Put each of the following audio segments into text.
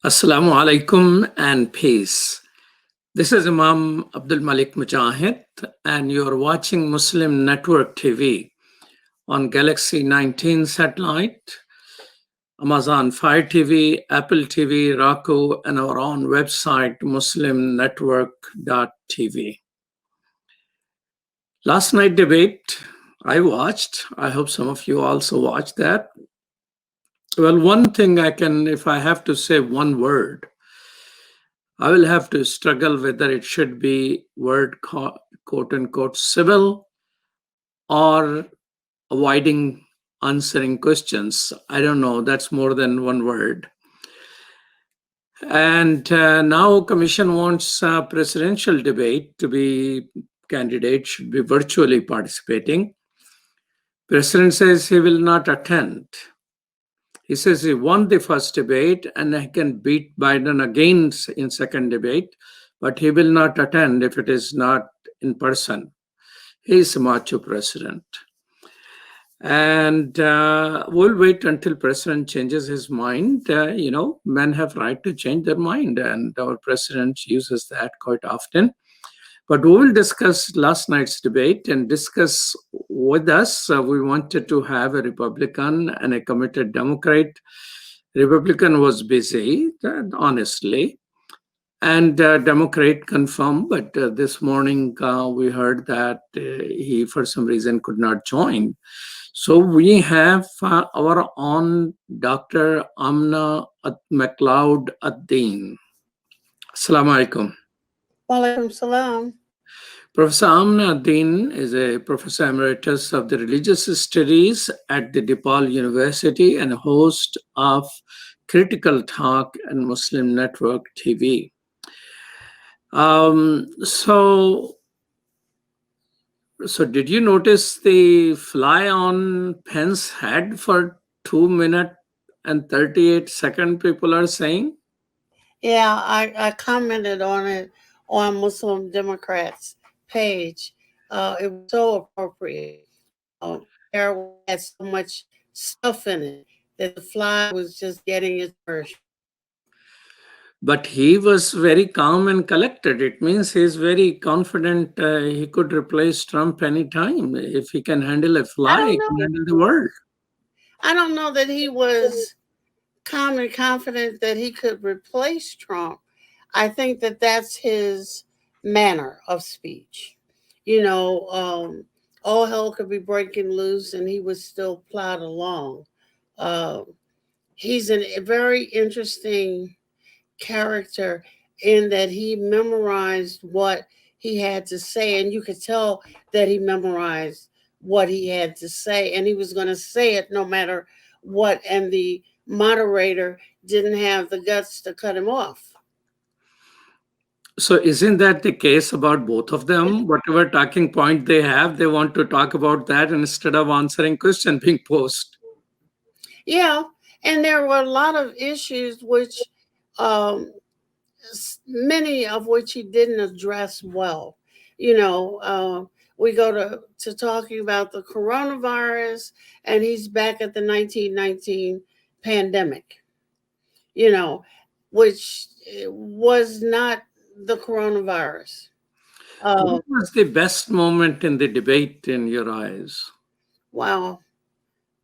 Assalamu alaikum and peace. This is Imam Abdul Malik Mujahid, and you're watching Muslim Network TV on Galaxy 19 satellite, Amazon Fire TV, Apple TV, Roku, and our own website, muslimnetwork.tv. Last night debate I watched. I hope some of you also watched that. Well, one thing if I have to say one word, I will have to struggle whether it should be word quote unquote civil or avoiding answering questions. I don't know. That's more than one word. And now Commission wants presidential debate to be candidate should be virtually participating. President says he will not attend. He says he won the first debate and he can beat Biden again in second debate, but he will not attend if it is not in person. He is a macho president. And we'll wait until president changes his mind. Men have right to change their mind, and our president uses that quite often. But we will discuss last night's debate and discuss with us. We wanted to have a Republican and a committed Democrat. Republican was busy, honestly, and Democrat confirmed. But this morning we heard that he, for some reason, could not join. So we have our own Dr. Aminah Al-Deen. Assalamu alaikum. Walaikum salam. Professor Aminah Al-Deen is a professor emeritus of the religious studies at the DePaul University and host of Critical Talk and Muslim Network TV. So did you notice the fly on Pence's head for 2 minutes and 38 seconds, people are saying? Yeah, I commented on it on Muslim Democrats page. It was so appropriate. There had so much stuff in it that the fly was just getting its version. But he was very calm and collected. It means he's very confident he could replace Trump anytime. If he can handle a fly, he can handle the world. I don't know that he was calm and confident that he could replace Trump. I think that that's his manner of speech. All hell could be breaking loose and he would still plod along. He's a very interesting character in that he memorized what he had to say, and you could tell that he memorized what he had to say, and he was going to say it no matter what, and the moderator didn't have the guts to cut him off. So isn't that the case about both of them? Whatever talking point they have, they want to talk about that instead of answering question being posed. Yeah, and there were a lot of issues which many of which he didn't address well. We go to talking about the coronavirus, and he's back at the 1919 pandemic, which was not the coronavirus. What was the best moment in the debate in your eyes? Wow.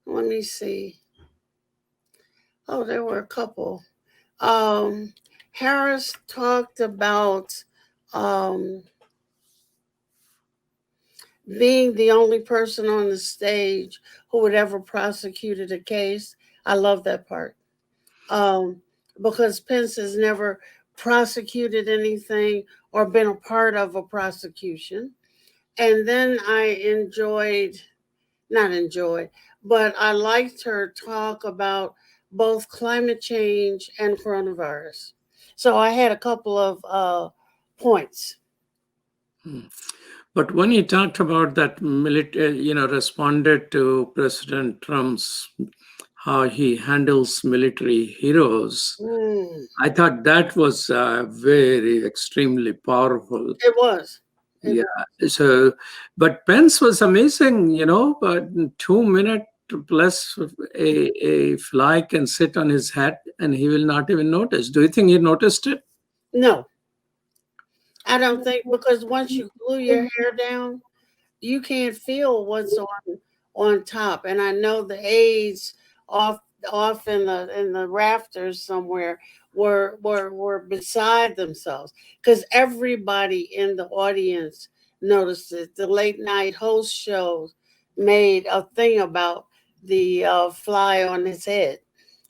Let me see. Oh, there were a couple. Harris talked about being the only person on the stage who would ever prosecuted a case. I love that part. Because Pence has never prosecuted anything or been a part of a prosecution. And then I liked her talk about both climate change and coronavirus. So I had a couple of points. But when he talked about that military, responded to President Trump's how he handles military heroes, I thought that was very extremely powerful. It was. Yeah. So, but Pence was amazing, but in 2 minutes, plus a fly can sit on his hat and he will not even notice. Do you think he noticed it? No, I don't think, because once you glue your hair down, you can't feel what's on top. And I know the aides off in the rafters somewhere were beside themselves, because everybody in the audience noticed it. The late night host shows made a thing about the fly on his head,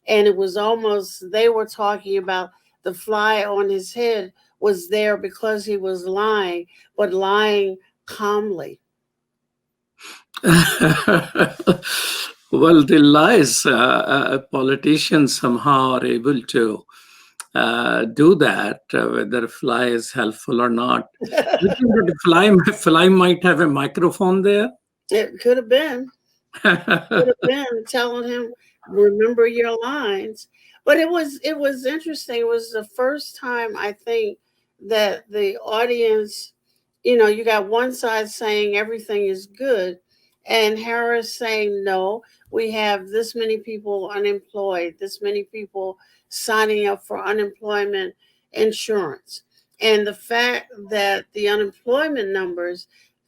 and it was almost, they were talking about the fly on his head was there because he was lying, but lying calmly. Well, the lies, politicians somehow are able to do that, whether fly is helpful or not. Do you think that the fly might have a microphone there? It could have been. Could have been telling him, remember your lines. But it was interesting. It was the first time, I think, that the audience, you got one side saying everything is good, and Harris saying no, we have this many people unemployed, this many people signing up for unemployment insurance. And the fact that the unemployment numbers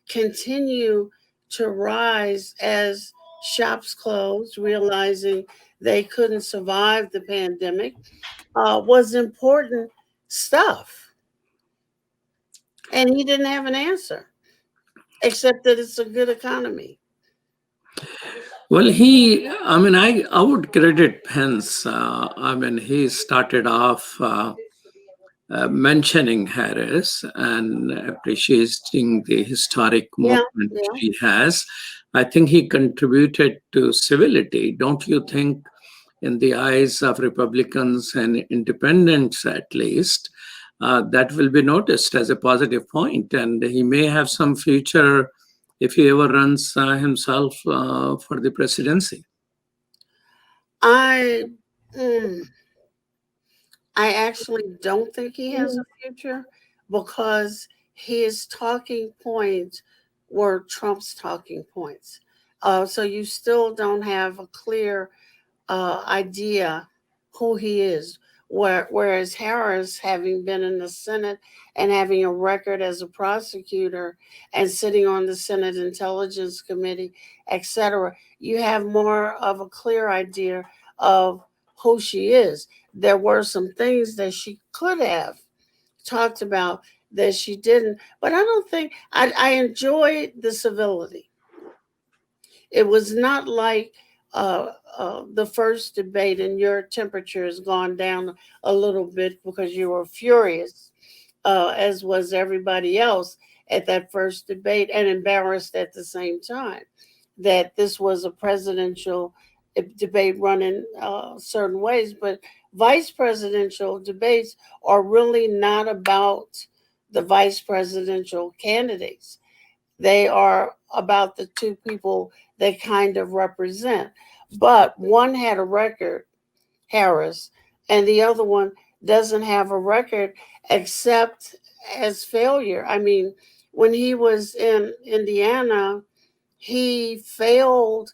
continue to rise as shops closed, realizing they couldn't survive the pandemic, was important stuff. And he didn't have an answer, except that it's a good economy. Well, I would credit Pence. He started off mentioning Harris and appreciating the historic Yeah, movement yeah. she has. I think he contributed to civility. Don't you think, in the eyes of Republicans and independents at least, that will be noticed as a positive point, and he may have some future if he ever runs himself for the presidency. I mm, I actually don't think he has a future, because his talking points were Trump's talking points. So you still don't have a clear idea who he is. Whereas Harris, having been in the Senate and having a record as a prosecutor and sitting on the Senate Intelligence Committee, etc., you have more of a clear idea of who she is. There were some things that she could have talked about that she didn't, but I don't think I enjoyed the civility. It was not like the first debate, and your temperature has gone down a little bit because you were furious, as was everybody else at that first debate, and embarrassed at the same time that this was a presidential debate run in certain ways. But vice presidential debates are really not about the vice presidential candidates. They are about the two people they kind of represent. But one had a record, Harris, and the other one doesn't have a record except as failure. I mean, when he was in Indiana, he failed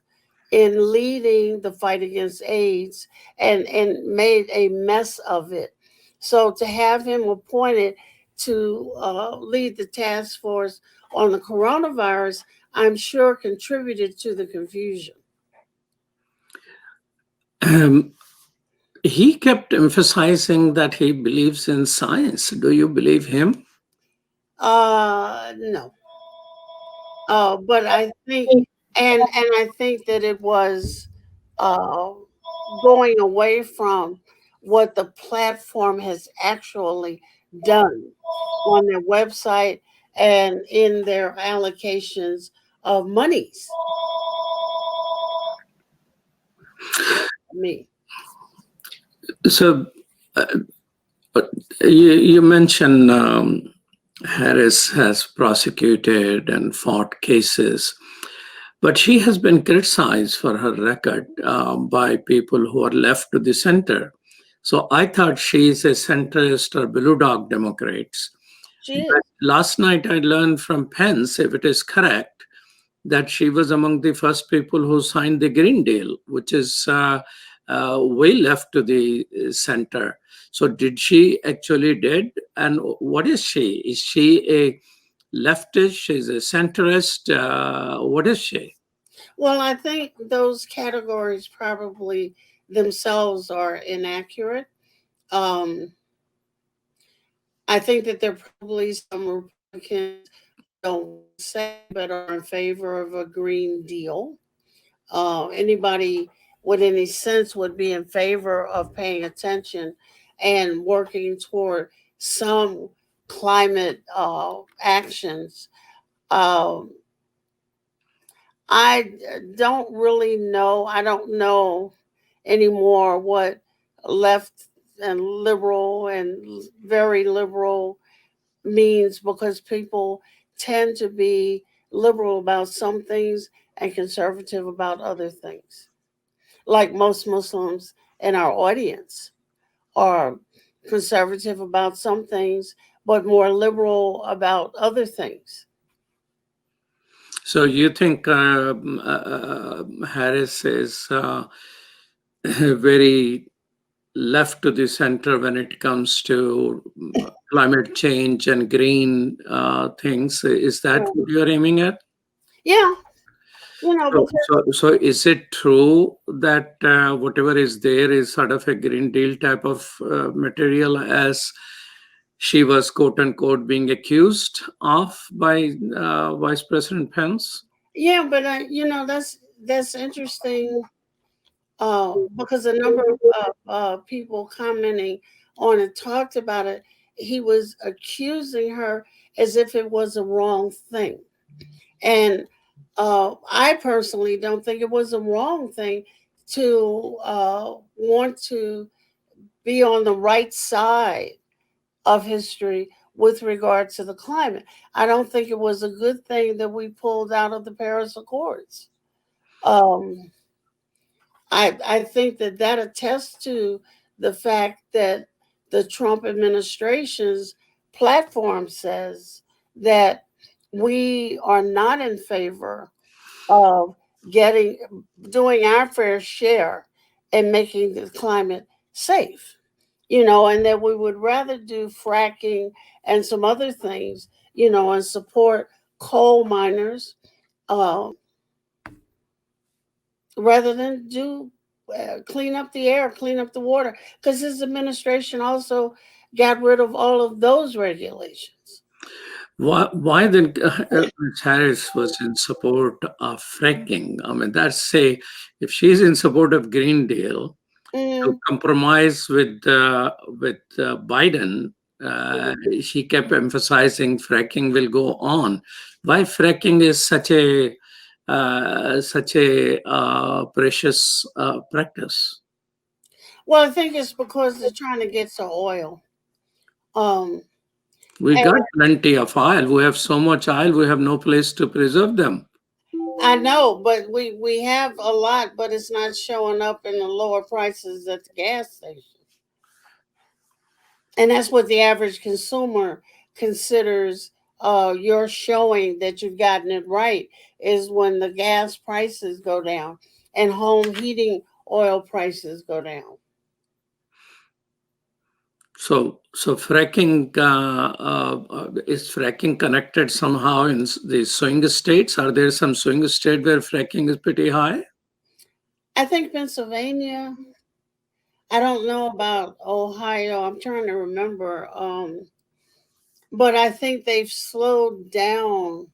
in leading the fight against AIDS, and made a mess of it. So to have him appointed to lead the task force on the coronavirus, I'm sure contributed to the confusion. Um, he kept emphasizing that he believes in science. Do you believe him? No. But I think, and I think that it was uh, going away from what the platform has actually done on their website and in their allocations of monies. Me. So, uh, you mentioned Harris has prosecuted and fought cases, but she has been criticized for her record by people who are left to the center. So I thought she's a centrist or blue dog Democrats. She is. But last night I learned from Pence, if it is correct, that she was among the first people who signed the Green Deal, which is way left to the center. So did she actually did? And what is she? Is she a leftist? She's a centrist? What is she? Well, I think those categories probably themselves are inaccurate. Um, I think that there are probably some Republicans don't say but are in favor of a Green Deal. Anybody with any sense would be in favor of paying attention and working toward some climate actions. Um, I don't really know. I don't know anymore what left and liberal and very liberal means, because people tend to be liberal about some things and conservative about other things. Like most Muslims in our audience are conservative about some things, but more liberal about other things. So you think Harris is very left to the center when it comes to climate change and green things? Is that what you're aiming at? Yeah, So, because so is it true that whatever is there is sort of a Green Deal type of material, as she was quote unquote being accused of by Vice President Pence? yeah, but that's interesting, because a number of people commenting on it talked about it. He was accusing her as if it was a wrong thing. And I personally don't think it was a wrong thing to want to be on the right side of history with regard to the climate. I don't think it was a good thing that we pulled out of the Paris Accords. Um, I think that that attests to the fact that the Trump administration's platform says that we are not in favor of getting doing our fair share and making the climate safe, and that we would rather do fracking and some other things, and support coal miners, uh, rather than do clean up the air, clean up the water, because his administration also got rid of all of those regulations. Why then Ms. Harris was in support of fracking? I mean, that's say, if she's in support of Green Deal, to Mm, compromise with Biden, she kept emphasizing fracking will go on. Why fracking is such a precious practice? well, I think it's because they're trying to get to oil. Um, We and got plenty of oil. We have so much oil. We have no place to preserve them. I know, but we have a lot, but it's not showing up in the lower prices at the gas station. And that's what the average consumer considers. You're showing that you've gotten it right is when the gas prices go down and home heating oil prices go down. So fracking is fracking connected somehow in the swing states? Are there some swing state where fracking is pretty high? I think Pennsylvania. I don't know about Ohio. I'm trying to remember. But I think they've slowed down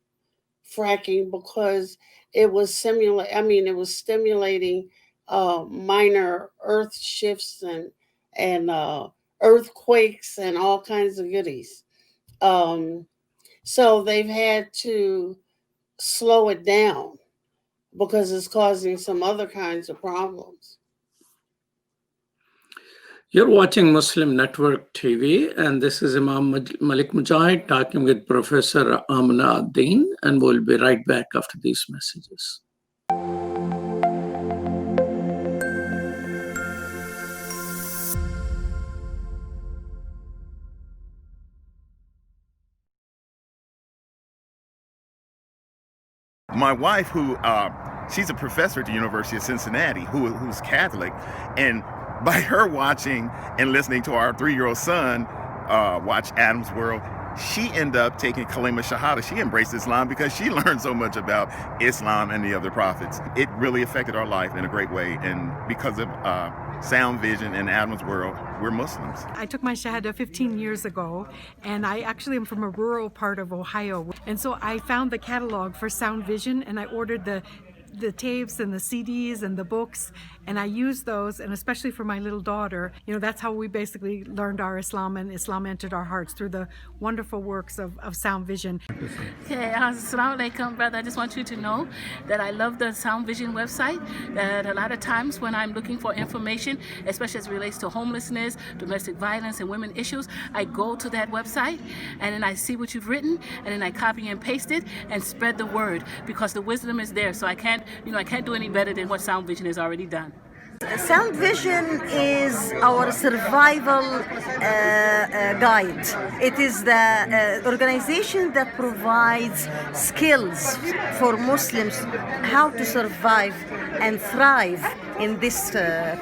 fracking because it was stimulating minor earth shifts and earthquakes and all kinds of goodies. Um, so they've had to slow it down because it's causing some other kinds of problems. You're watching Muslim Network TV, and this is Imam Malik Mujahid talking with Professor Aminah Al-Deen, and we'll be right back after these messages. My wife, who she's a professor at the University of Cincinnati, who's Catholic, and by her watching and listening to our 3-year-old son watch Adam's World, she ended up taking Kalima Shahada. She embraced Islam because she learned so much about Islam and the other prophets. It really affected our life in a great way, and because of Sound Vision and Adam's World, we're Muslims. I took my Shahada 15 years ago, and I actually am from a rural part of Ohio. And so I found the catalog for Sound Vision, and I ordered the tapes and the CDs and the books, and I used those, and especially for my little daughter, that's how we basically learned our Islam, and Islam entered our hearts through the wonderful works of Sound Vision. Okay, assalamu alaikum, brother. I just want you to know that I love the Sound Vision website, that a lot of times when I'm looking for information, especially as it relates to homelessness, domestic violence, and women issues, I go to that website, and then I see what you've written, and then I copy and paste it and spread the word, because the wisdom is there. So I can't do any better than what Sound Vision has already done. Sound Vision is our survival guide. It is the organization that provides skills for Muslims how to survive and thrive in this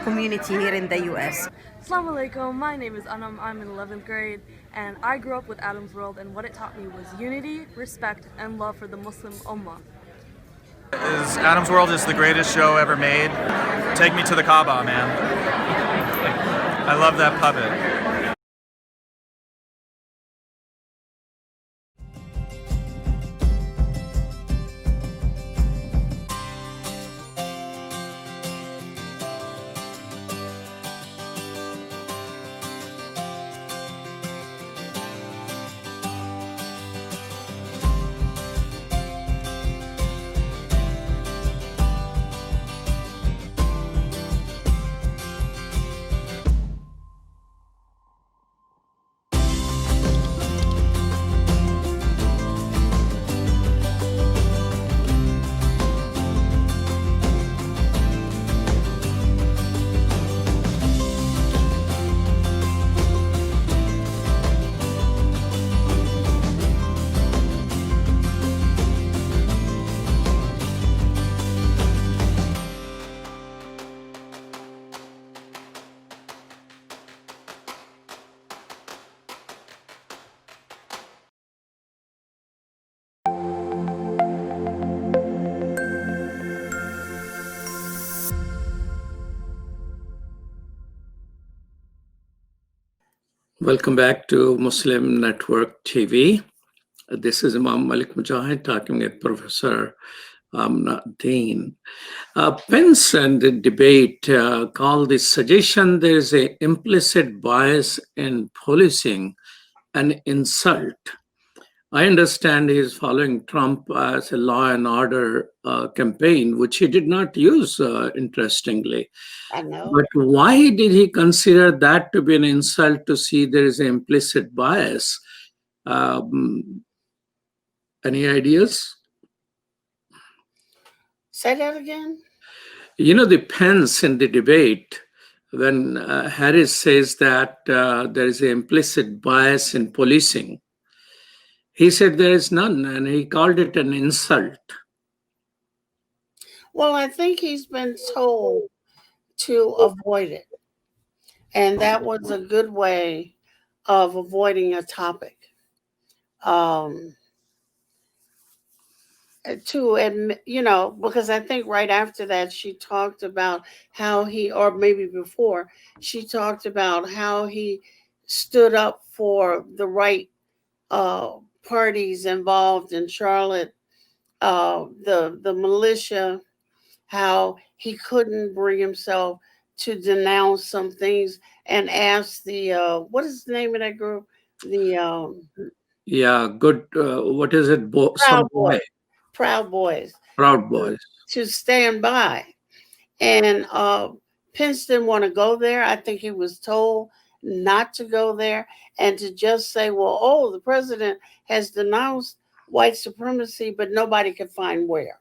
community here in the U.S. Assalamu alaikum, my name is Anam, I'm in 11th grade, and I grew up with Adam's World, and what it taught me was unity, respect, and love for the Muslim Ummah. Adam's World is the greatest show ever made. Take me to the Kaaba, man. I love that puppet. Welcome back to Muslim Network TV. This is Imam Malik Mujahid talking with Professor Aminah Al-Deen. Pence and the debate called the suggestion there is an implicit bias in policing an insult. I understand he is following Trump as a law and order campaign, which he did not use, interestingly. I know. But why did he consider that to be an insult to see there is an implicit bias? Any ideas? Say that again. The Pence in the debate, when Harris says that there is an implicit bias in policing, he said there is none, and he called it an insult. Well, I think he's been told to avoid it. And that was a good way of avoiding a topic. To admit, because I think right after that, she talked about how he, or maybe before, she talked about how he stood up for the right parties involved in Charlotte, the militia, how he couldn't bring himself to denounce some things and ask the what is the name of that group? The What is it? Proud Boys. Proud Boys. To stand by. And Pence didn't want to go there. I think he was told not to go there and to just say, well, the president has denounced white supremacy, but nobody could find where.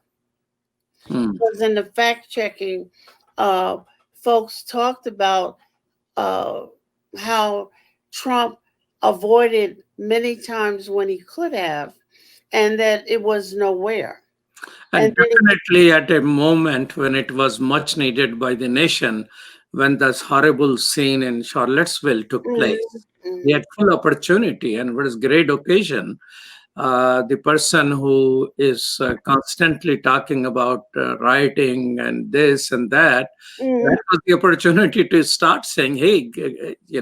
Because in the fact checking, folks talked about how Trump avoided many times when he could have, and that it was nowhere. And And definitely at a moment when it was much needed by the nation, when this horrible scene in Charlottesville took place, he had full opportunity and it was a great occasion. The person who is constantly talking about rioting and this and that, that was the opportunity to start saying, hey,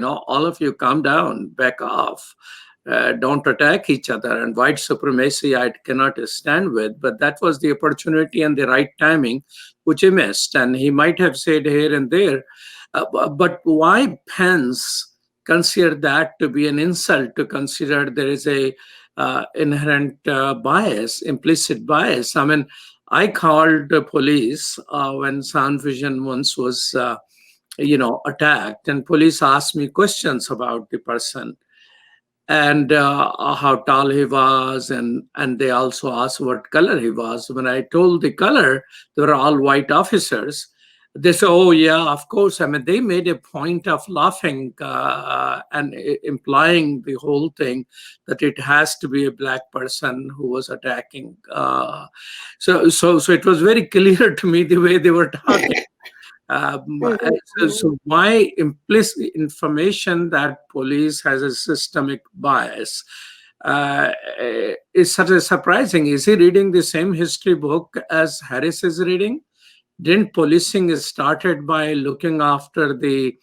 all of you calm down, back off. Don't attack each other. And white supremacy, I cannot stand with. But that was the opportunity and the right timing, which he missed. And he might have said here and there. But why Pence consider that to be an insult, to consider there is a inherent bias, implicit bias? I mean, I called the police when Sound Vision once was, attacked, and police asked me questions about the person and how tall he was, and they also asked what color he was. When I told the color, they were all white officers. They said, "Oh yeah, of course." I mean, they made a point of laughing and implying the whole thing that it has to be a black person who was attacking. So it was very clear to me the way they were talking. So why implicit information that police has a systemic bias is such a surprising. Is he reading the same history book as Harris is reading? Didn't policing is started by looking after the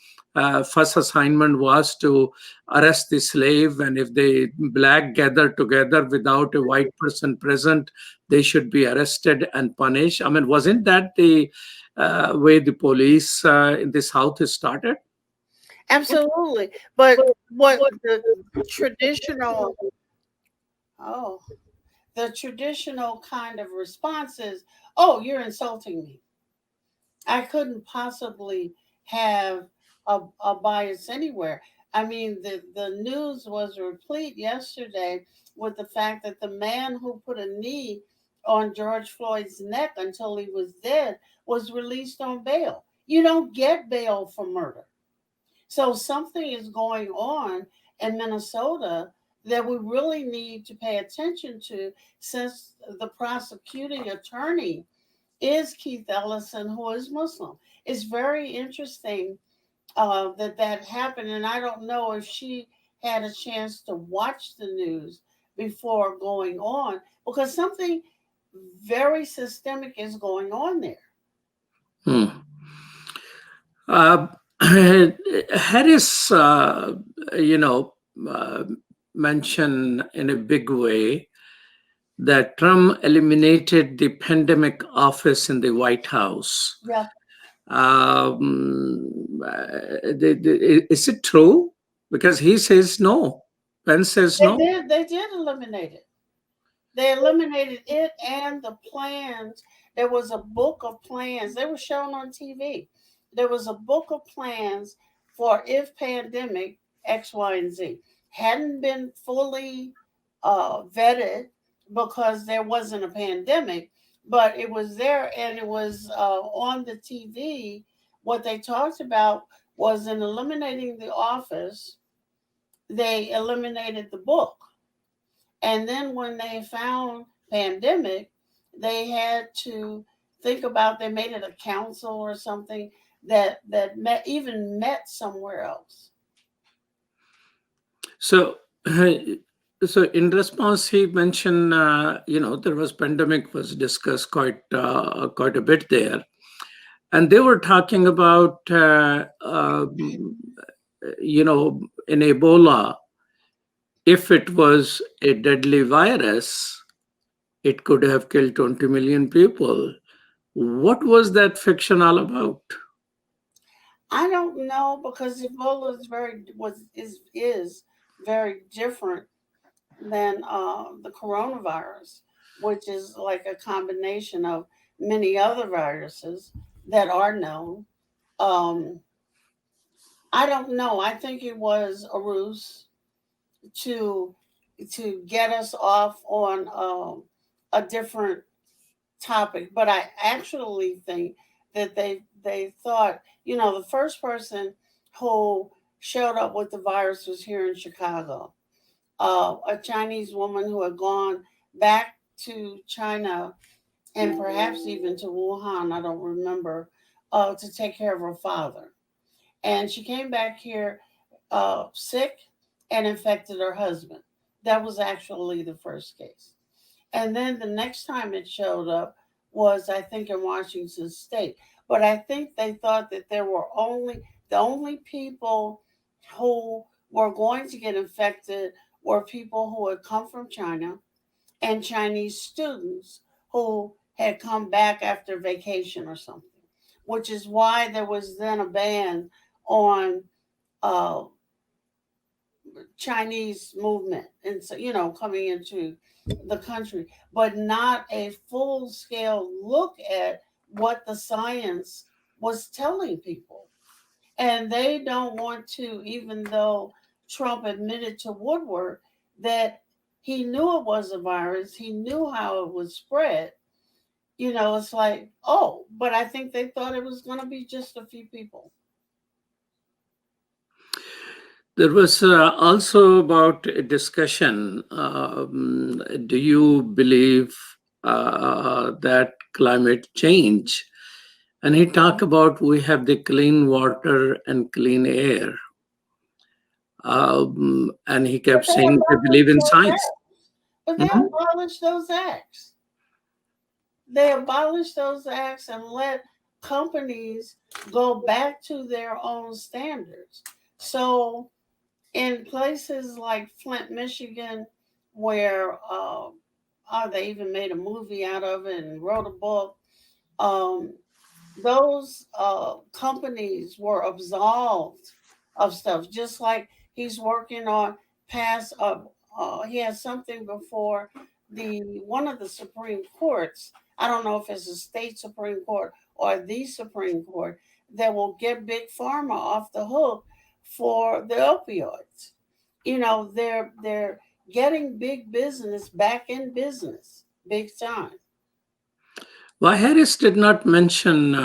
first assignment was to arrest the slave, and if the black gather together without a white person present, they should be arrested and punished? I mean, wasn't that the way the police in the South is started? absolutely. But what the traditional, oh, the traditional kind of response is, oh, you're insulting me. I couldn't possibly have a bias anywhere. I mean, the news was replete yesterday with the fact that the man who put a knee on George Floyd's neck until he was dead was released on bail. You don't get bail for murder. So something is going on in Minnesota that we really need to pay attention to, since the prosecuting attorney is Keith Ellison, who is Muslim. It's very interesting that happened, and I don't know if she had a chance to watch the news before going on, because something very systemic is going on there. Hmm. Uh, Harris, mentioned in a big way that Trump eliminated the pandemic office in the White House. Yeah. Is it true? Because he says no. Pence says no. They did eliminate it. They eliminated it and the plans. There was a book of plans. They were shown on TV. There was a book of plans for if pandemic X, Y, and Z hadn't been fully vetted because there wasn't a pandemic, but it was there and it was on the TV. What they talked about was in eliminating the office, they eliminated the book. And then when they found pandemic, they had to think about, they made it a council or something that met somewhere else. So, so in response, he mentioned, there was pandemic was discussed quite a bit there, and they were talking about, in Ebola, if it was a deadly virus, it could have killed 20 million people. What was that fiction all about? I don't know, because Ebola is very different than the coronavirus, which is like a combination of many other viruses that are known. Um, I don't know. I think it was a ruse to get us off on a different topic. But I actually think that they thought, the first person who showed up with the virus was here in Chicago, a Chinese woman who had gone back to China and perhaps even to Wuhan, I don't remember, to take care of her father. And she came back here sick and infected her husband. That was actually the first case. And then the next time it showed up was, I think, in Washington State. But I think they thought that there were the only people who were going to get infected were people who had come from China and Chinese students who had come back after vacation or something, which is why there was then a ban on uh, Chinese movement and so coming into the country, but not a full scale look at what the science was telling people. And they don't want to, even though Trump admitted to Woodward that he knew it was a virus, he knew how it would spread. It's like, oh, but I think they thought it was going to be just a few people. There was also about a discussion. Do you believe that climate change? And he talked about we have the clean water and clean air. And he kept saying they believe in science. But they abolished those acts. They abolished those acts and let companies go back to their own standards. So in places like Flint, Michigan, where they even made a movie out of it and wrote a book, those companies were absolved of stuff. Just like he's working on pass. He has something before one of the Supreme Courts. I don't know if it's a state Supreme Court or the Supreme Court that will get Big Pharma off the hook for the opioids. They're getting big business back in business big time. Why Harris did not mention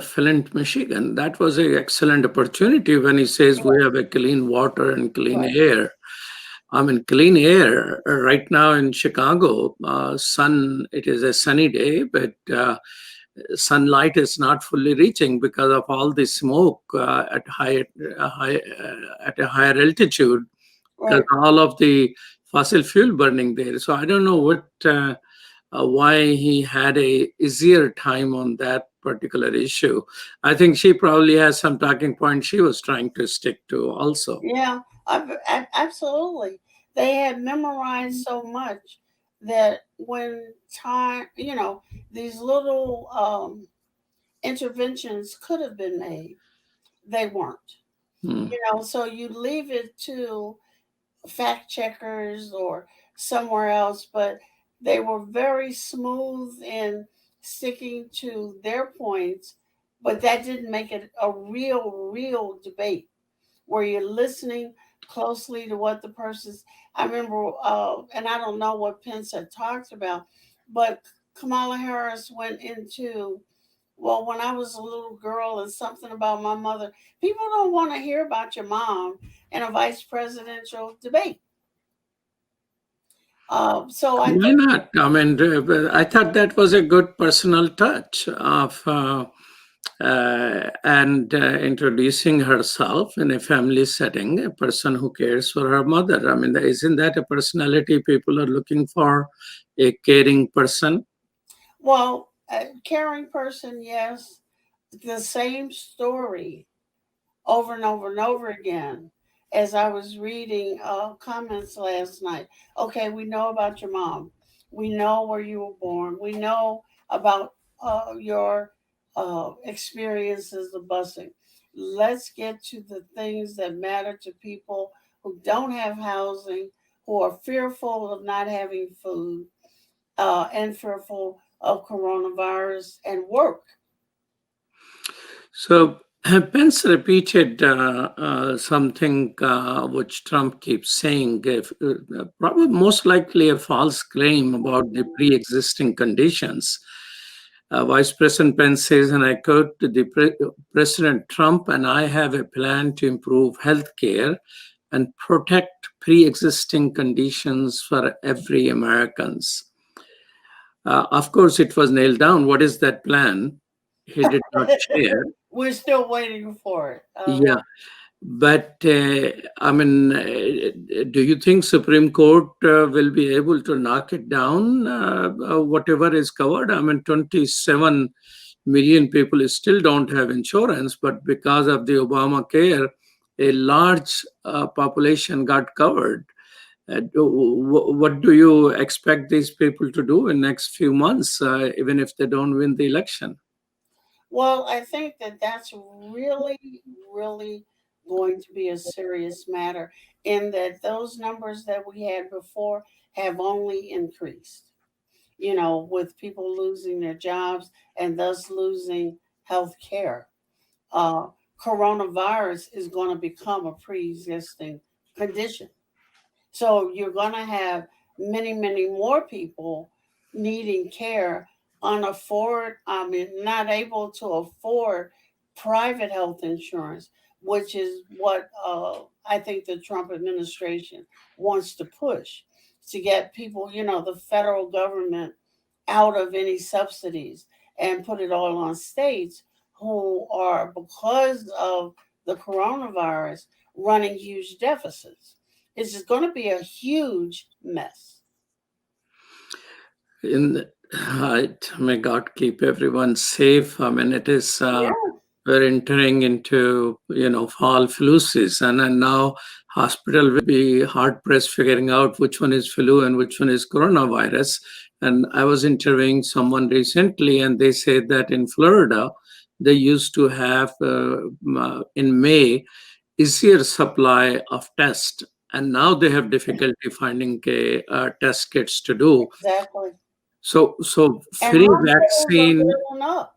Flint, Michigan? That was an excellent opportunity when he says we have a clean water and clean air. I mean, clean air right now in Chicago, it is a sunny day, but sunlight is not fully reaching because of all the smoke at a higher altitude, because all of the fossil fuel burning there. So I don't know why he had a easier time on that particular issue. I think she probably has some talking points she was trying to stick to also. Yeah, absolutely. They had memorized so much that when time, these little interventions could have been made, they weren't. So you leave it to fact checkers or somewhere else, but they were very smooth in sticking to their points, but that didn't make it a real debate where you're listening closely to what the person's. I remember, and I don't know what Pence had talked about, but Kamala Harris went into, well, when I was a little girl and something about my mother. People don't want to hear about your mom in a vice presidential debate. So why not? I mean, I thought that was a good personal touch of introducing herself in a family setting, a person who cares for her mother. I mean, isn't that a personality people are looking for, a caring person? Well, a caring person, yes. The same story over and over and over again. As I was reading comments last night, okay, we know about your mom. We know where you were born. We know about your experiences of busing. Let's get to the things that matter to people who don't have housing, who are fearful of not having food, and fearful of coronavirus and work. So Pence repeated something which Trump keeps saying, probably most likely a false claim about the pre-existing conditions. Vice President Pence says, and I quote, President Trump and I have a plan to improve healthcare and protect pre-existing conditions for every Americans. Of course, it was nailed down. What is that plan? He did not share. We're still waiting for it. Yeah, but I mean, do you think Supreme Court will be able to knock it down? Whatever is covered. I mean, 27 million people still don't have insurance, but because of the Obamacare, a large population got covered. What do you expect these people to do in next few months, even if they don't win the election? Well, I think that that's really, really going to be a serious matter in that those numbers that we had before have only increased, with people losing their jobs and thus losing health care. Uh, Coronavirus is going to become a pre existing condition. So you're going to have many, many more people needing care, not able to afford private health insurance, which is what I think the Trump administration wants to push to get people, the federal government out of any subsidies and put it all on states who are, because of the coronavirus, running huge deficits. It's just going to be a huge mess. May God keep everyone safe. I mean, it is Yeah, we're entering into fall flu season, and now hospital will be hard pressed figuring out which one is flu and which one is coronavirus. And I was interviewing someone recently, and they said that in Florida they used to have in May easier supply of tests, and now they have difficulty finding test kits to do. exactly. So And hospitals are filling up.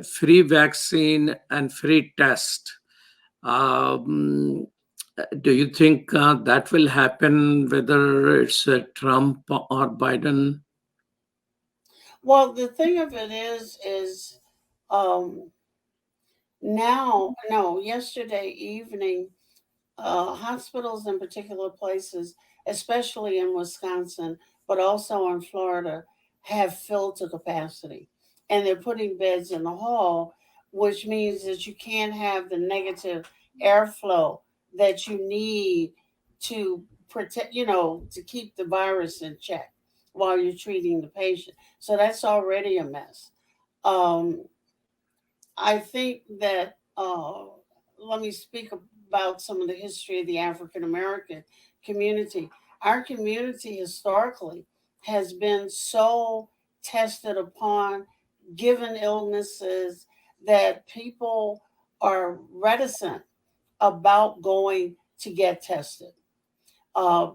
free vaccine and free test. Um, do you think that will happen, whether it's Trump or Biden? Well, the thing of it is um, now, no, yesterday evening, hospitals in particular places, especially in Wisconsin, but also in Florida, have filled to capacity. And they're putting beds in the hall, which means that you can't have the negative airflow that you need to protect, to keep the virus in check while you're treating the patient. So that's already a mess. Um, I think that let me speak about some of the history of the African American community. Our community historically has been so tested upon, given illnesses, that people are reticent about going to get tested.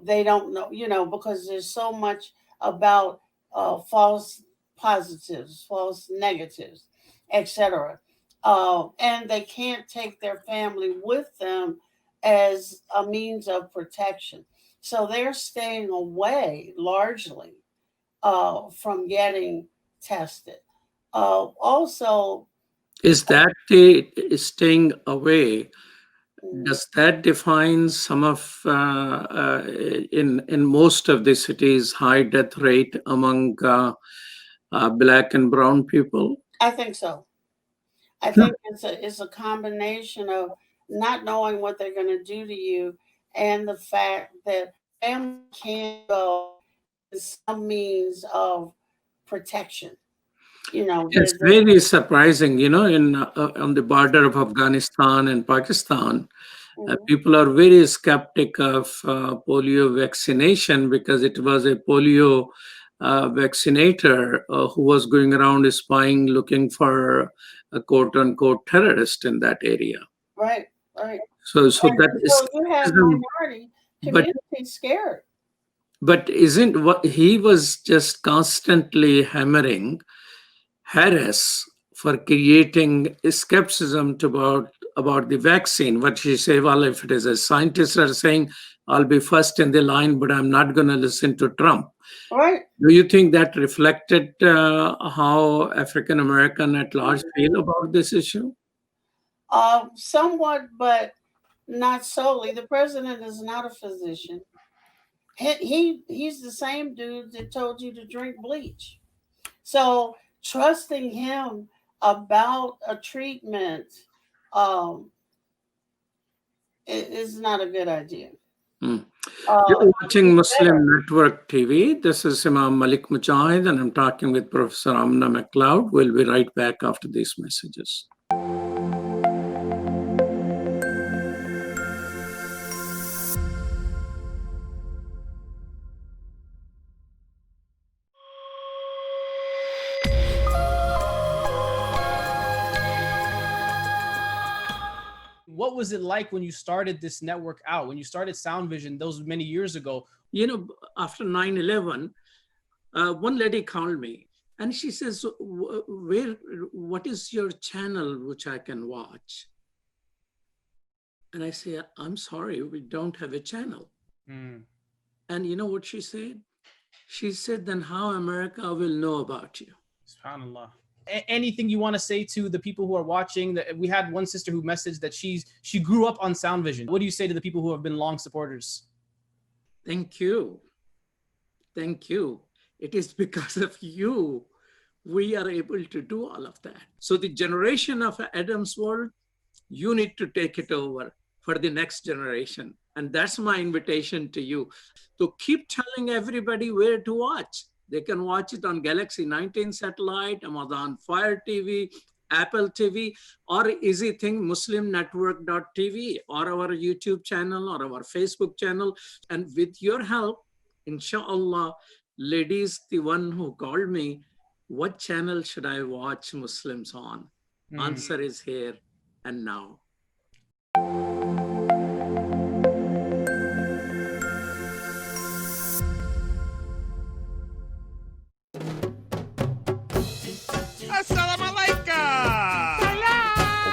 They don't know, because there's so much about false positives, false negatives, etc. And they can't take their family with them as a means of protection. So they're staying away largely from getting tested. Also, Is that the staying away? mm, Does that define some of in most of the cities high death rate among black and brown people? I think so. I think it's a combination of not knowing what they're going to do to you and the fact that family can go in some means of protection. It's very surprising, in on the border of Afghanistan and Pakistan, Mhm. people are very skeptic of polio vaccination because it was a polio vaccinator who was going around spying, looking for a quote unquote terrorist in that area. Right, right. So And that is so you have skepticism, minority but communities scared. isn't what he was just constantly hammering Harris for creating skepticism about the vaccine. What she say, well, if it is a scientists are saying, I'll be first in the line, but I'm not going to listen to Trump. Right. Do you think that reflected how African American at large feel about this issue? Somewhat, but not solely. The president is not a physician. He's the same dude that told you to drink bleach. So trusting him about a treatment is not a good idea. You're watching It's Muslim better. Network TV. This is Imam Malik Mujahid, and I'm talking with Professor Amna MacLeod. We'll be right back after these messages. What was it like when you started this network out, when you started Sound Vision those many years ago? You know, after 9/11, one lady called me and she says, what is your channel which I can watch? And I say, I'm sorry, we don't have a channel. And you know what she said? She said, then how America will know about you? SubhanAllah. Anything you want to say to the people who are watching? We had one sister who messaged that she grew up on Sound Vision. What do you say to the people who have been long supporters? Thank you. Thank you. It is because of you we are able to do all of that. So the generation of Adam's World, you need to take it over for the next generation. And that's my invitation to you. So keep telling everybody where to watch. They can watch it on Galaxy 19 satellite, Amazon Fire TV, Apple TV, or easy thing, muslimnetwork.tv, or our YouTube channel, or our Facebook channel. And with your help, inshallah, ladies, the one who called me, what channel should I watch Muslims on? Answer is here and now.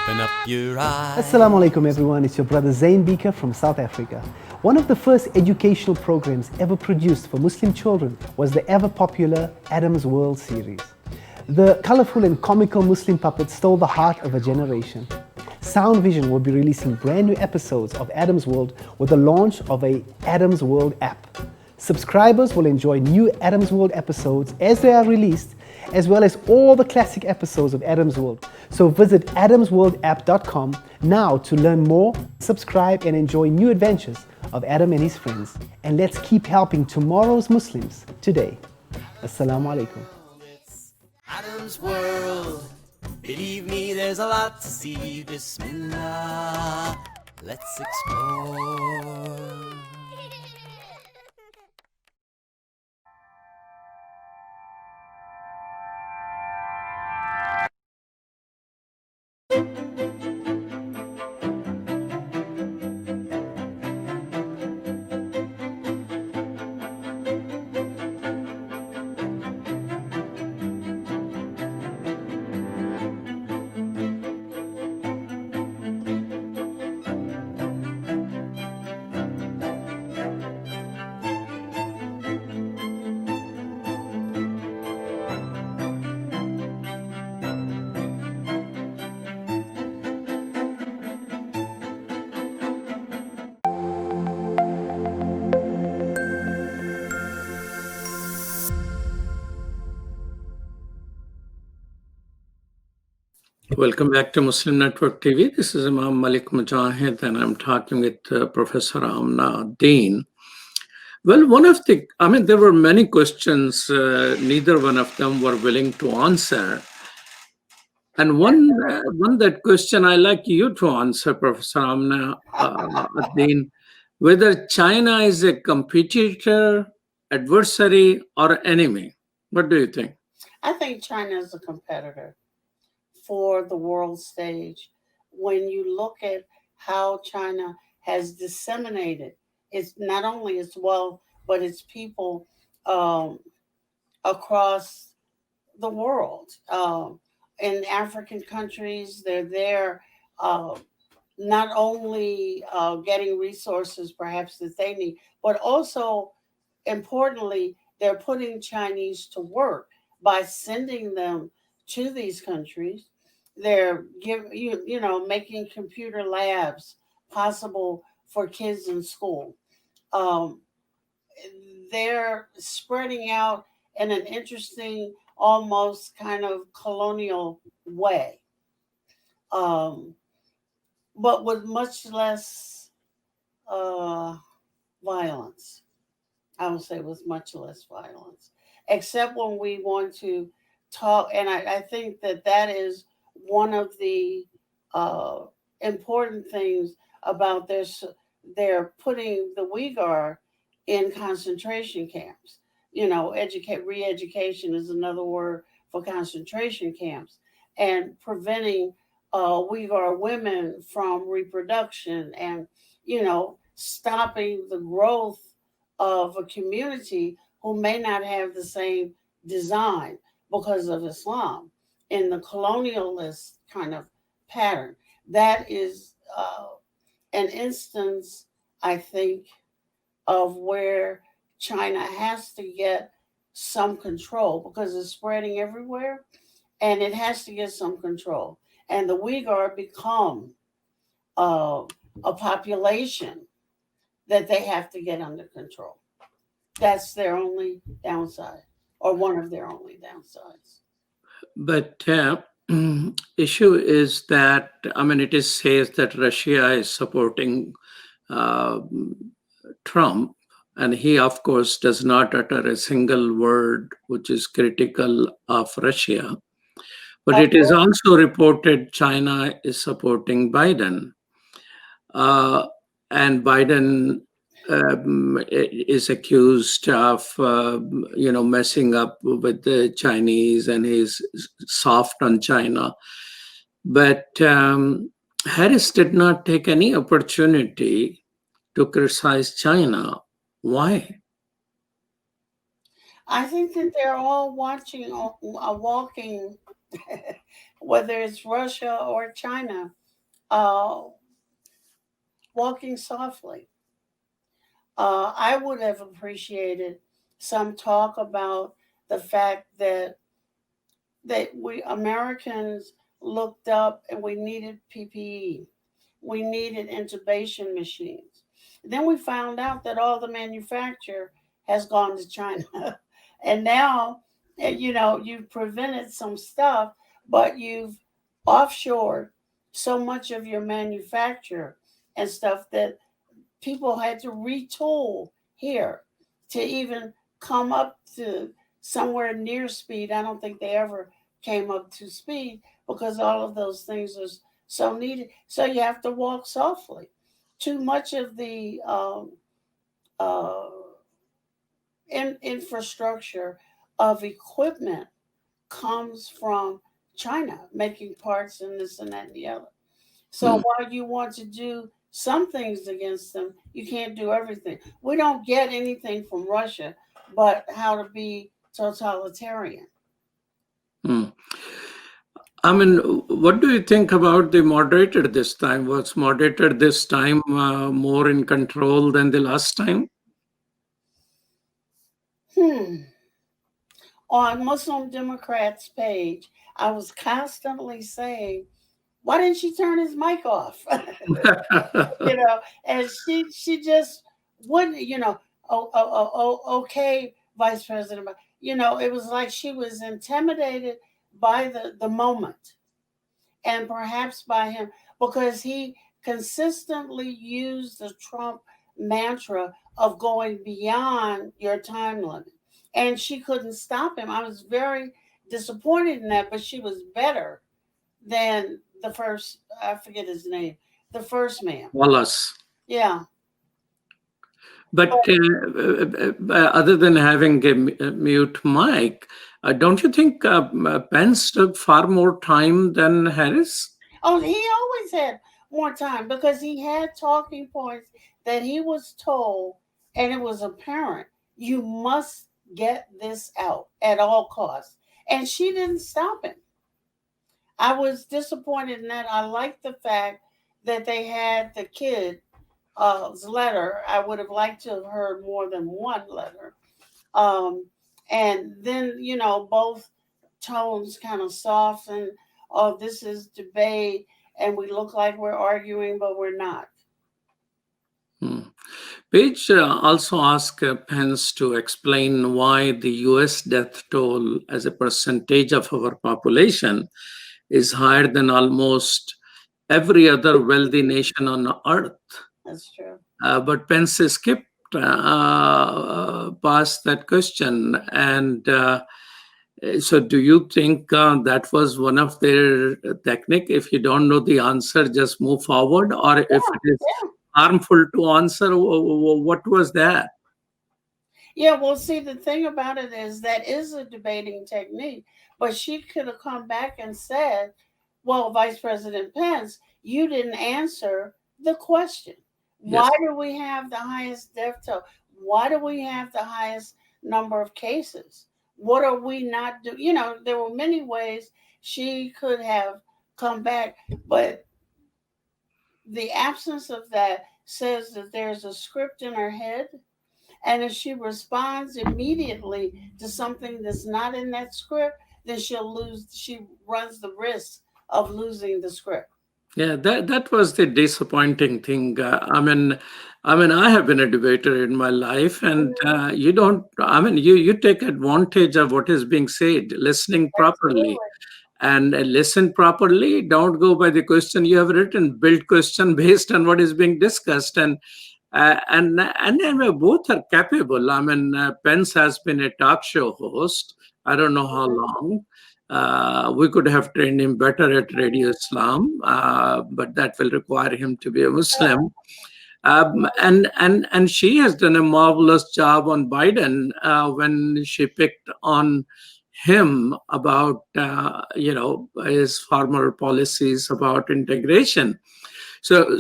Open up your eyes. Assalamu alaikum everyone, it's your brother Zain Bika from South Africa. One of the first educational programs ever produced for Muslim children was the ever popular Adam's World series. The colorful and comical Muslim puppets stole the heart of a generation. Sound Vision will be releasing brand new episodes of Adam's World with the launch of a Adam's World app. Subscribers will enjoy new Adam's World episodes as they are released, as well as all the classic episodes of Adam's World. So visit adamsworldapp.com now to learn more, subscribe and enjoy new adventures of Adam and his friends. And let's keep helping tomorrow's Muslims today. Assalamu alaikum. It's Adam's World. Believe me, there's a lot to see. Bismillah. Let's explore. Welcome back to Muslim Network TV. This is Imam Malik Mujahid, and I'm talking with Professor Aminah Al-Deen. Well, there were many questions, neither one of them were willing to answer. And one that question I like you to answer, Professor Aminah Al-Deen, whether China is a competitor, adversary, or enemy. What do you think? I think China is a competitor for the world stage. When you look at how China has disseminated it's not only its wealth, but its people across the world. In African countries, they're there not only getting resources perhaps that they need, but also importantly, they're putting Chinese to work by sending them to these countries. They're making computer labs possible for kids in school. They're spreading out in an interesting almost kind of colonial way, but with much less violence. I would say with much less violence, except when we want to talk. And I think that that is one of the uh, important things about their putting the Uyghur in concentration camps. Re-education is another word for concentration camps, and preventing Uyghur women from reproduction, and stopping the growth of a community who may not have the same design because of Islam in the colonialist kind of pattern. That is an instance, I think, of where China has to get some control because it's spreading everywhere, and it has to get some control. And the Uyghur become uh, a population that they have to get under control. That's their only downside, or one of their only downsides. But issue is that, I mean, it is says that Russia is supporting uh, Trump, and he, of course, does not utter a single word which is critical of Russia. But it is also reported China is supporting Biden. And Biden is accused of, messing up with the Chinese, and he's soft on China. But Harris did not take any opportunity to criticize China. Why? I think that they're all walking, whether it's Russia or China, uh, walking softly. I would have appreciated some talk about the fact that we Americans looked up and we needed PPE. We needed intubation machines. Then we found out that all the manufacture has gone to China. And now, you've prevented some stuff, but you've offshored so much of your manufacture and stuff that people had to retool here to even come up to somewhere near speed. I don't think they ever came up to speed because all of those things are so needed. So you have to walk softly. Too much of the uh, infrastructure of equipment comes from China, making parts and this and that and the other. So while you want to do some things against them, you can't do everything. We don't get anything from Russia but how to be totalitarian. I mean, what do you think about the moderator this time? Was moderator this time more in control than the last time? On Muslim Democrats' page, I was constantly saying, why didn't she turn his mic off? And she just wouldn't, okay, Vice President. It was like she was intimidated by the moment, and perhaps by him, because he consistently used the Trump mantra of going beyond your time limit. And she couldn't stop him. I was very disappointed in that, but she was better than the first, I forget his name, the first man. Wallace. Yeah. But other than having a mute mic, don't you think Pence took far more time than Harris? Oh, he always had more time because he had talking points that he was told, and it was apparent, you must get this out at all costs. And she didn't stop him. I was disappointed in that. I liked the fact that they had the kid's letter. I would have liked to have heard more than one letter. And then, both tones kind of softened. Oh, this is debate, and we look like we're arguing, but we're not. Page also asked Pence to explain why the US death toll as a percentage of our population is higher than almost every other wealthy nation on earth. That's true. But Pence skipped past that question. And so do you think that was one of their technique? If you don't know the answer, just move forward? Or if it is harmful to answer, what was that? Yeah, well, see, the thing about it is that is a debating technique, but she could have come back and said, well, Vice President Pence, you didn't answer the question. Why do we have the highest death toll? Why do we have the highest number of cases? What are we not doing? You know, there were many ways she could have come back, but the absence of that says that there's a script in her head. And if she responds immediately to something that's not in that script, then she runs the risk of losing the script. Yeah, that was the disappointing thing. I have been a debater in my life, and you don't. You take advantage of what is being said, listening properly, and listen properly. Don't go by the question you have written. Build question based on what is being discussed, and both are capable. Pence has been a talk show host. I don't know how long. We could have trained him better at Radio Islam, but that will require him to be a Muslim. And she has done a marvelous job on Biden when she picked on him about his former policies about integration. So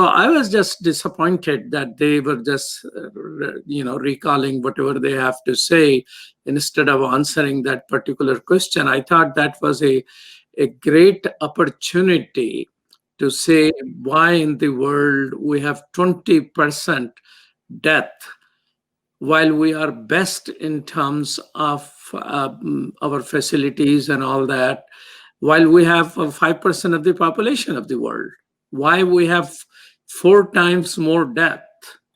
I was just disappointed that they were just recalling whatever they have to say instead of answering that particular question. I thought that was a great opportunity to say why in the world we have 20% death while we are best in terms of our facilities and all that, while we have 5% of the population of the world. Why we have 4 times more death?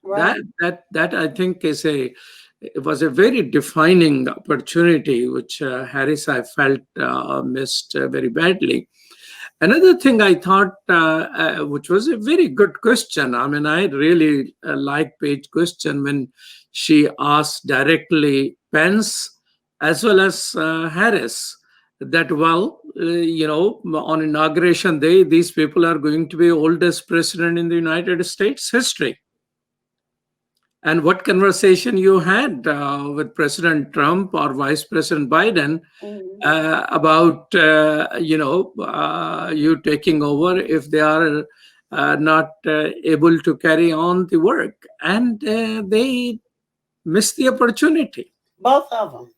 Right. That I think it was a very defining opportunity, which Harris, I felt, missed very badly. Another thing I thought, which was a very good question. I really like Page's question when she asked directly Pence as well as Harris that, on inauguration day, these people are going to be oldest president in the United States history. And what conversation you had with President Trump or Vice President Biden about, you taking over if they are not able to carry on the work. And they missed the opportunity. Both of them.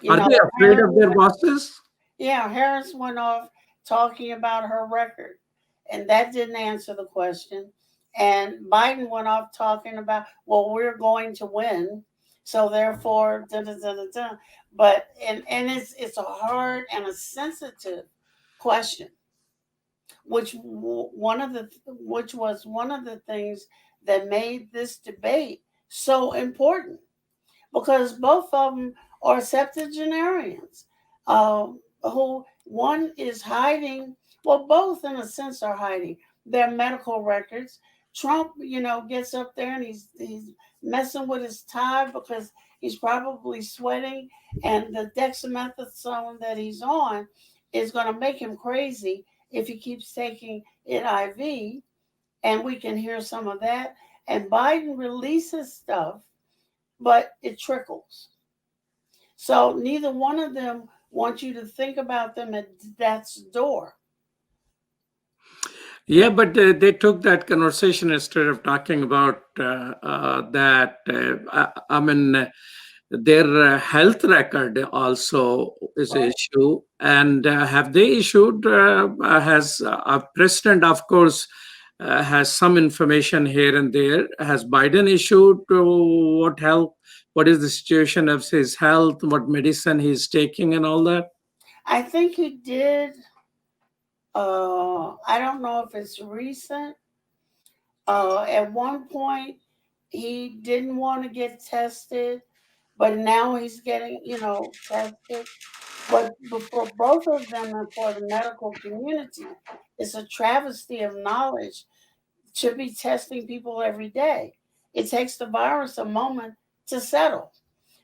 Are they afraid of their bosses? Yeah, Harris went off talking about her record, and that didn't answer the question. And Biden went off talking about, well, we're going to win, so therefore, da da da da da. But and it's a hard and a sensitive question, which was one of the things that made this debate so important, because both of them are septuagenarians, who one is hiding. Well, both in a sense are hiding their medical records. Trump, gets up there and he's messing with his tie because he's probably sweating, and the dexamethasone that he's on is going to make him crazy if he keeps taking it IV, and we can hear some of that. And Biden releases stuff, but it trickles. So neither one of them wants you to think about them at death's door. Yeah, but they took that conversation instead of talking about that. Their health record also is an issue. And have they issued, has a president, of course, has some information here and there. Has Biden issued what is the situation of his health, what medicine he's taking and all that? I think he did. I don't know if it's recent. At one point, he didn't want to get tested, but now he's getting, tested. But for both of them and for the medical community, it's a travesty of knowledge to be testing people every day. It takes the virus a moment to settle.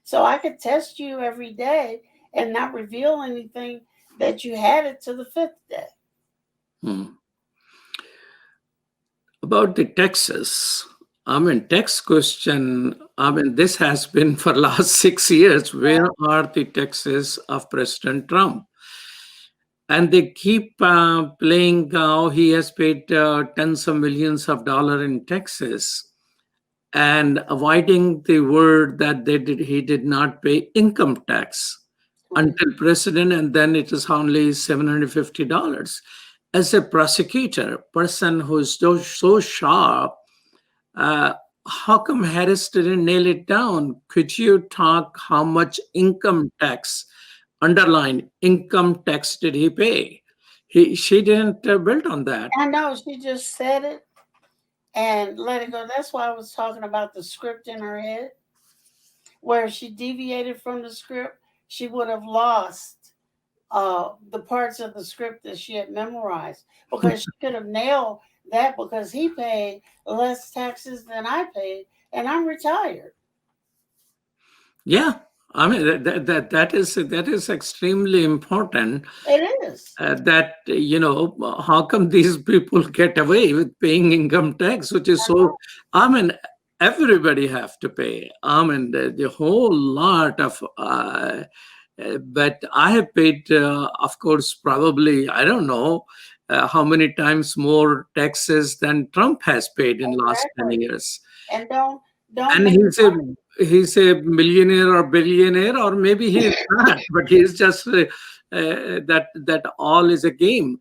So I could test you every day and not reveal anything that you had it to the fifth day. About the taxes, tax question, this has been for last 6 years. Where are the taxes of President Trump? And they keep playing how he has paid tens of millions of dollars in taxes and avoiding the word that he did not pay income tax until president, and then it is only $750. As a prosecutor, person who is so sharp, how come Harris didn't nail it down? Could you talk how much income tax, underline income tax, did he pay? She didn't build on that. I know, she just said it and let it go. That's why I was talking about the script in her head. Where if she deviated from the script, she would have lost the parts of the script that she had memorized, because she could have nailed that, because he paid less taxes than I paid, and I'm retired. Yeah, that is extremely important. It is. That how come these people get away with paying income tax, which is so. Everybody have to pay. The whole lot of. But I have paid, of course, probably I don't know how many times more taxes than Trump has paid in the last 10 years. And don't. And he's a millionaire or billionaire, or maybe he is not, but he's just that all is a game.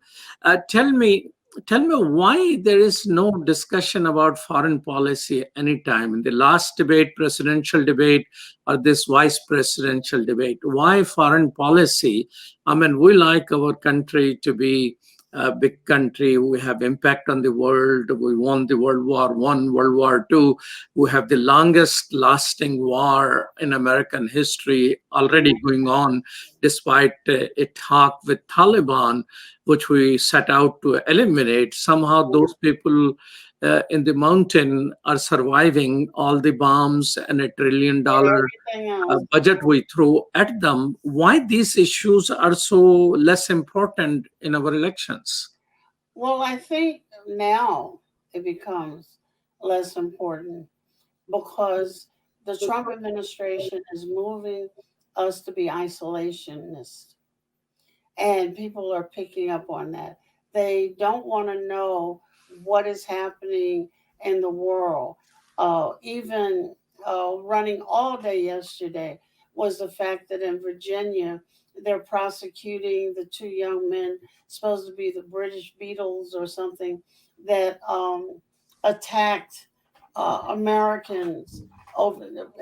Tell me why there is no discussion about foreign policy anytime in the last debate, presidential debate, or this vice presidential debate. Why foreign policy? We like our country to be a big country. We have impact on the world. We won the World War I, World War II. We have the longest lasting war in American history already going on, despite a talk with Taliban, which we set out to eliminate. Somehow those people in the mountain are surviving all the bombs and $1 trillion budget we threw at them. Why these issues are so less important in our elections? Well, I think now it becomes less important because the Trump administration is moving us to be isolationists. And people are picking up on that. They don't want to know what is happening in the world. Even running all day yesterday was the fact that in Virginia, they're prosecuting the two young men, supposed to be the British Beatles or something, that attacked Americans,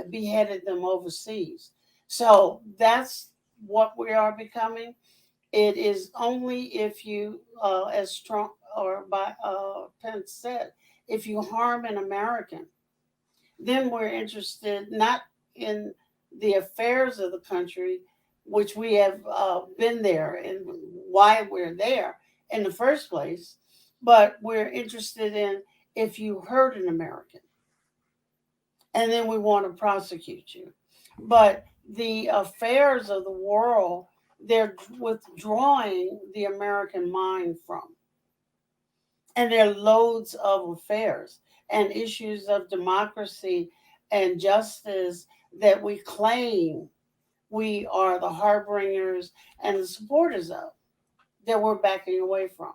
beheaded them overseas. So that's what we are becoming. It is only if you, as Trump or by Pence said, if you harm an American, then we're interested not in the affairs of the country, which we have been there and why we're there in the first place, but we're interested in if you hurt an American, and then we want to prosecute you. But the affairs of the world, they're withdrawing the American mind from. And there are loads of affairs and issues of democracy and justice that we claim we are the harbingers and the supporters of, that we're backing away from.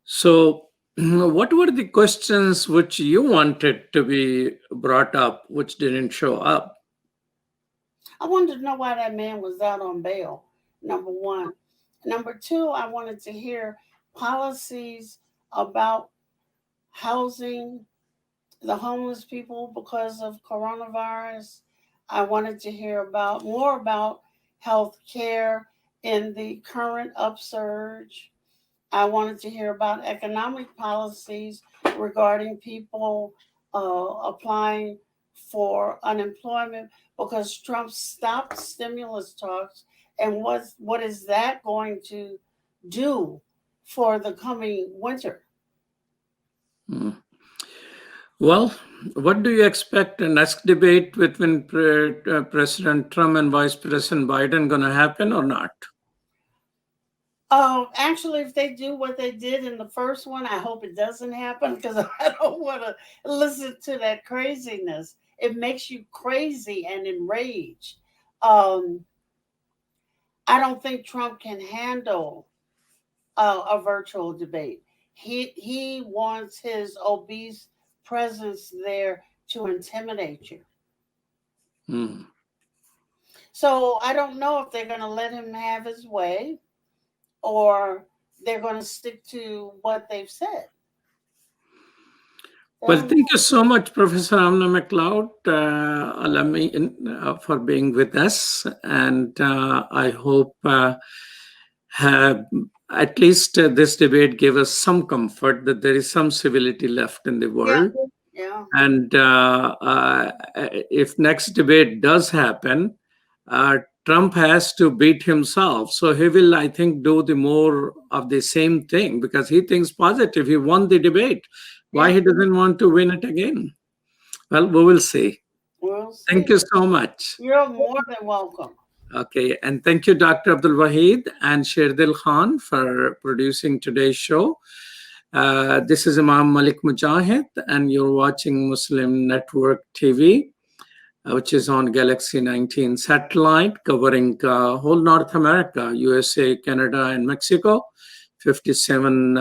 So, what were the questions which you wanted to be brought up, which didn't show up? I wanted to know why that man was out on bail, number one. Number two, I wanted to hear policies about housing the homeless people because of coronavirus. I wanted to hear more about health care in the current upsurge. I wanted to hear about economic policies regarding people applying for unemployment because Trump stopped stimulus talks, and what is that going to do for the coming winter? Well, what do you expect the next debate between President Trump and Vice President Biden going to happen or not? Actually, if they do what they did in the first one, I hope it doesn't happen because I don't want to listen to that craziness. It makes you crazy and enraged. I don't think Trump can handle a virtual debate. He wants his obese presence there to intimidate you. So I don't know if they're going to let him have his way, or they're going to stick to what they've said. Well, thank you so much, Professor Amna McLeod, for being with us. And I hope at least this debate gave us some comfort that there is some civility left in the world. Yeah. And if next debate does happen, Trump has to beat himself. So he will, I think, do the more of the same thing because he thinks positive. He won the debate. Why he doesn't want to win it again? Well, we will see. We'll see. Thank you so much. You're more than welcome. Okay, and thank you, Dr. Abdul Wahid and Sherdil Khan for producing today's show. This is Imam Malik Mujahid, and you're watching Muslim Network TV, which is on Galaxy 19 satellite, covering whole North America, USA, Canada, and Mexico. 57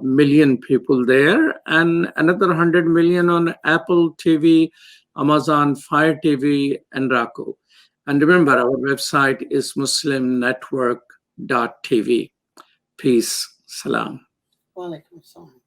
million people there, and another 100 million on Apple TV, Amazon Fire TV, and Roku. And remember, our website is muslimnetwork.tv. Peace. Salam. Walaikum salam.